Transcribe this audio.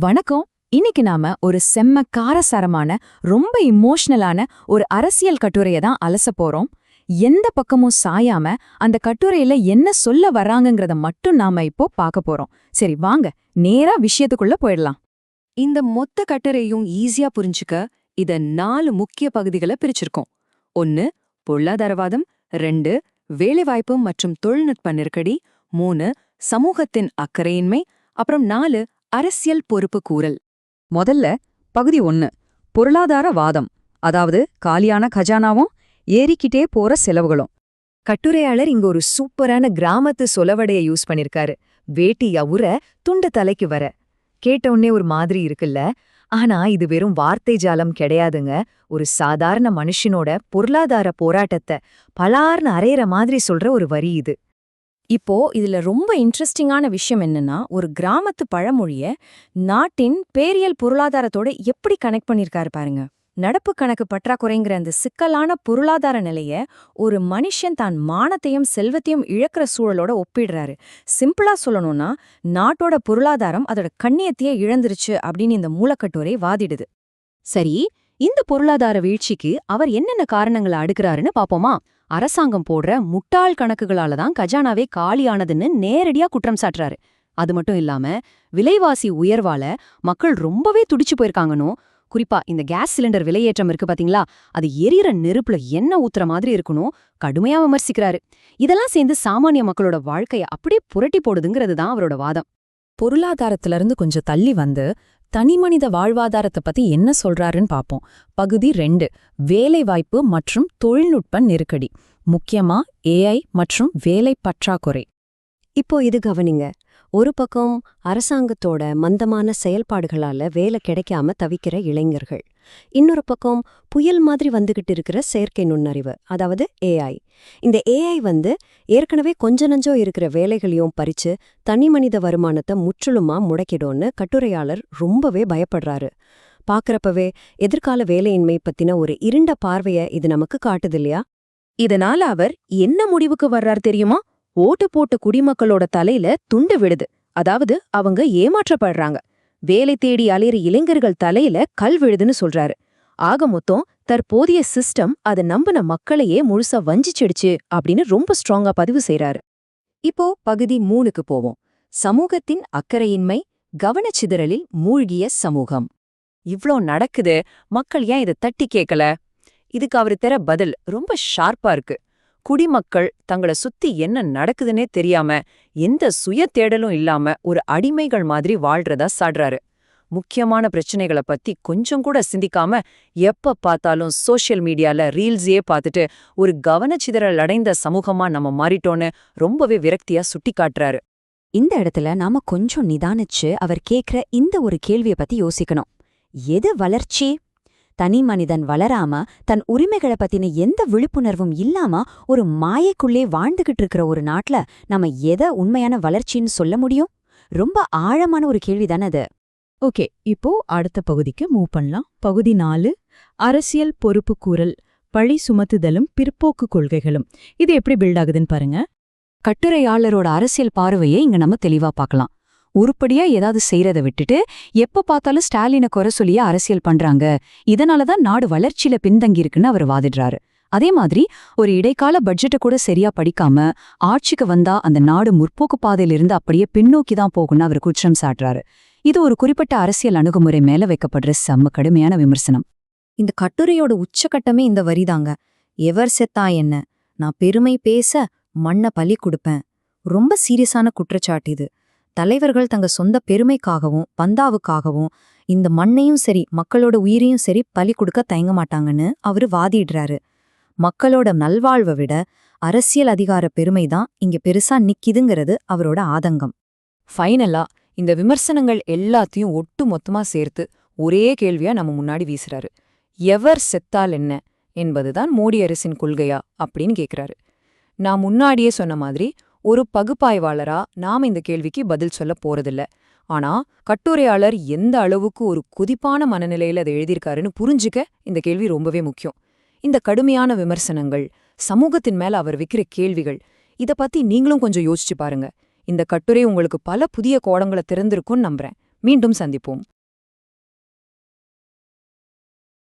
வணக்கம். இன்னைக்கு நாம ஒரு செம்ம காரசாரமான ரொம்ப இமோஷனலான ஒரு அரசியல் கட்டுரையை தான் அலச போறோம். எந்த பக்கமும் சாயாம அந்த கட்டுரையில என்ன சொல்ல வர்றாங்கங்கறத மட்டும் நாம இப்போ பார்க்க போறோம். சரி வாங்க நேரா விஷயத்துக்குள்ள போயிடலாம். இந்த மொத்த கட்டுரையும் ஈஸியா புரிஞ்சுக்க இத 4 முக்கிய பகுதிகளை பிரிச்சிருக்கோம். 1 பொருளாதாரவாதம், 2 வேலைவாய்ப்பு மற்றும் தொழில்நுட்ப நெருக்கடி, 3 சமூகத்தின் அக்கறையின்மை, அப்புறம் 4 அரசியல் பொறுப்பு கூறல். முதல்ல பகுதி 1 பொருளாதார வாதம், அதாவது காலியான கஜானாவும் ஏறிக்கிட்டே போற செலவுகளும். கட்டுரையாளர் இங்க ஒரு சூப்பரான கிராமத்து சொலவடைய யூஸ் பண்ணிருக்காரு. வேட்டி அவுர துண்டு தலைக்கு வர. கேட்டவுடனே ஒரு மாதிரி இருக்குல்ல. ஆனா இது வெறும் வார்த்தை ஜாலம் கிடையாதுங்க. ஒரு சாதாரண மனுஷனோட பொருளாதார போராட்டத்தை பலார்னு அரையிற மாதிரி சொல்ற ஒரு வரி இது. இப்போ இதுல ரொம்ப இன்ட்ரெஸ்டிங்கான விஷயம் என்னன்னா, ஒரு கிராமத்து பழமொழிய நாட்டின் பேரியல் பொருளாதாரத்தோட எப்படி கனெக்ட் பண்ணிருக்காரு பாருங்க. நடப்பு கணக்கு பற்றாக்குறைங்கிற அந்த சிக்கலான பொருளாதார நிலைய ஒரு மனுஷன் தான் மானத்தையும் செல்வத்தையும் இழக்கிற சூழலோட ஒப்பிடுறாரு. சிம்பிளா சொல்லணும்னா, நாட்டோட பொருளாதாரம் அதோட கண்ணியத்தையே இழந்துருச்சு அப்படின்னு இந்த மூலக்கட்டுரை வாதிடுது. சரி, இந்த பொருளாதார வீழ்ச்சிக்கு அவர் என்னென்ன காரணங்களை அடுக்குறாருன்னு பாப்போமா? அரசாங்கம் போடுற முட்டாள் கணக்குகளால தான் கஜானாவே காலியானதுன்னு நேரடியா குற்றம் சாட்டுறாரு. அது மட்டும் இல்லாம விலைவாசி உயர்வால மக்கள் ரொம்பவே துடிச்சு போயிருக்காங்கன்னு, குறிப்பா இந்த கேஸ் சிலிண்டர் விலையேற்றம் இருக்கு பாத்தீங்களா, அது எரியிற நெருப்புல எண்ணெய் ஊத்துற மாதிரி இருக்கணும் கடுமையா விமர்சிக்கிறாரு. இதெல்லாம் சேர்ந்து சாமானிய மக்களோட வாழ்க்கைய அப்படியே புரட்டி போடுதுங்கிறது தான் அவரோட வாதம். பொருளாதாரத்திலிருந்து கொஞ்சம் தள்ளி வந்து தனிமனித வாழ்வாதாரத்தை பத்தி என்ன சொல்றாருன்னு பாப்போம். பகுதி 2 வேலைவாய்ப்பு மற்றும் தொழில்நுட்ப நெருக்கடி, முக்கியமா ஏஐ மற்றும் வேலை பற்றாக்குறை. இப்போ இது கவனிங்க. ஒரு பக்கம் அரசாங்கத்தோட மந்தமான செயல்பாடுகளால வேலை கிடைக்காம தவிக்கிற இளைஞர்கள், இன்னொரு பக்கம் புயல் மாதிரி வந்துகிட்டு இருக்கிற செயற்கை நுண்ணறிவு, அதாவது ஏஐ. இந்த ஏஐ ஏற்கனவே கொஞ்ச நஞ்சோ இருக்கிற வேலைகளையும் பறிச்சு தனி மனித வருமானத்தை முற்றிலுமா முடக்கிடும்னு கட்டுரையாளர் ரொம்பவே பயப்படுறாரு. பாக்குறப்பவே எதிர்கால வேலையின்மை பத்தின ஒரு இருண்ட பார்வைய இது நமக்கு காட்டுது இல்லையா? இதனால அவர் என்ன முடிவுக்கு வர்றார் தெரியுமா? ஓட்டு போட்ட குடிமக்களோட தலையில துண்டு விடுது, அதாவது அவங்க ஏமாற்றப்படுறாங்க. வேலை தேடி அலையிற இளைஞர்கள் தலையில கல் விழுதுன்னு சொல்றாரு. ஆக மொத்தம் தற்போதைய சிஸ்டம் அதை நம்பின மக்களையே முழுசா வஞ்சிச்சிடுச்சு அப்படின்னு ரொம்ப ஸ்ட்ராங்கா பதிவு செய்றாரு. இப்போ பகுதி 3க்கு போவோம். சமூகத்தின் அக்கறையின்மை, கவனச்சிதறலில் மூழ்கிய சமூகம். இவ்ளோ நடக்குது, மக்கள் ஏன் இதை தட்டி கேட்கல? இதுக்கு அவரு தர பதில் ரொம்ப ஷார்ப்பா இருக்கு. குடிமக்கள் தங்கள சுத்தி என்ன நடக்குதுன்னே தெரியாம, எந்த சுய தேடலும் இல்லாம ஒரு அடிமைகள் மாதிரி வாழ்றதா சாடுறாரு. முக்கியமான பிரச்சனைகளை பத்தி கொஞ்சம் கூட சிந்திக்காம எப்ப பார்த்தாலும் சோஷியல் மீடியால ரீல்ஸையே பார்த்துட்டு ஒரு கவனச்சிதறல் அடைந்த சமூகமா நம்ம மாறிட்டோன்னு ரொம்பவே விரக்தியா சுட்டி காட்டுறாரு. இந்த இடத்துல நாம கொஞ்சம் நிதானிச்சு அவர் கேக்குற இந்த ஒரு கேள்விய பத்தி யோசிக்கணும். எது வளர்ச்சி? தனி மனிதன் வளராம தன் உரிமைகளை பத்தின எந்த விழிப்புணர்வும் இல்லாம ஒரு மாயைக்குள்ளே வாழ்ந்துகிட்டு இருக்கிற ஒரு நாட்டுல நம்ம எதை உண்மையான வளர்ச்சின்னு சொல்ல முடியும்? ரொம்ப ஆழமான ஒரு கேள்விதானே அது. ஓகே, இப்போ அடுத்த பகுதிக்கு மூவ் பண்ணலாம். பகுதி 4 அரசியல் பொறுப்பு கூறல், பழி சுமத்துதலும் பிற்போக்கு கொள்கைகளும். இது எப்படி பில்ட் ஆகுதுன்னு பாருங்க. கட்டுரையாளரோட அரசியல் பார்வையை இங்க நம்ம தெளிவா பார்க்கலாம். உருப்படியா ஏதாவது செய்யறத விட்டுட்டு எப்ப பார்த்தாலும் ஸ்டாலினை குறை சொல்லியே அரசியல் பண்றாங்க, இதனாலதான் நாடு வளர்ச்சியில பின்தங்கியிருக்குன்னு அவர் வாதிடுறாரு. அதே மாதிரி ஒரு இடைக்கால பட்ஜெட்டை கூட சரியா படிக்காம ஆட்சிக்கு வந்தா அந்த நாடு முற்போக்கு பாதையிலிருந்து அப்படியே பின்னோக்கிதான் போகும்னு அவர் குற்றம் சாட்டுறாரு. இது ஒரு குறிப்பிட்ட அரசியல் அணுகுமுறை மேல வைக்கப்படுற செம்ம கடுமையான விமர்சனம். இந்த கட்டுரையோட உச்சகட்டமே இந்த வரிதாங்க. எவர் செத்தா என்ன, நான் பெருமை பேச மண்ண பலி கொடுப்பேன். ரொம்ப சீரியஸான குற்றச்சாட்டு இது. தலைவர்கள் தங்க சொந்த பெருமைக்காகவும் பந்தாவுக்காகவும் இந்த மண்ணையும் சரி மக்களோட உயிரையும் சரி பலி கொடுக்க தயங்க மாட்டாங்கன்னு அவரு வாதிடுறாரு. மக்களோட நல்வாழ்வை விட அரசியல் அதிகார பெருமைதான் இங்க பெருசா நிக்கிதுங்கிறது அவரோட ஆதங்கம். ஃபைனலா இந்த விமர்சனங்கள் எல்லாத்தையும் ஒட்டு மொத்தமா சேர்த்து ஒரே கேள்வியா நம்ம முன்னாடி வீசுறாரு. எவர் செத்தால் என்ன என்பதுதான் மோடி அரசின் கொள்கையா அப்படின்னு கேக்குறாரு. நான் முன்னாடியே சொன்ன மாதிரி ஒரு பகுப்பாய்வாளரா நாம இந்த கேள்விக்கு பதில் சொல்ல போறதில்ல. ஆனா கட்டுரையாளர் எந்த அளவுக்கு ஒரு கொதிப்பான மனநிலையில அதை எழுதியிருக்காருன்னு புரிஞ்சுக்க இந்த கேள்வி ரொம்பவே முக்கியம். இந்த கடுமையான விமர்சனங்கள், சமூகத்தின் மேல அவர் வைக்கிற கேள்விகள், இத பத்தி நீங்களும் கொஞ்சம் யோசிச்சு பாருங்க. இந்த கட்டுரை உங்களுக்கு பல புதிய கோணங்களை திறந்திருக்கும்னு நம்புறேன். மீண்டும் சந்திப்போம்.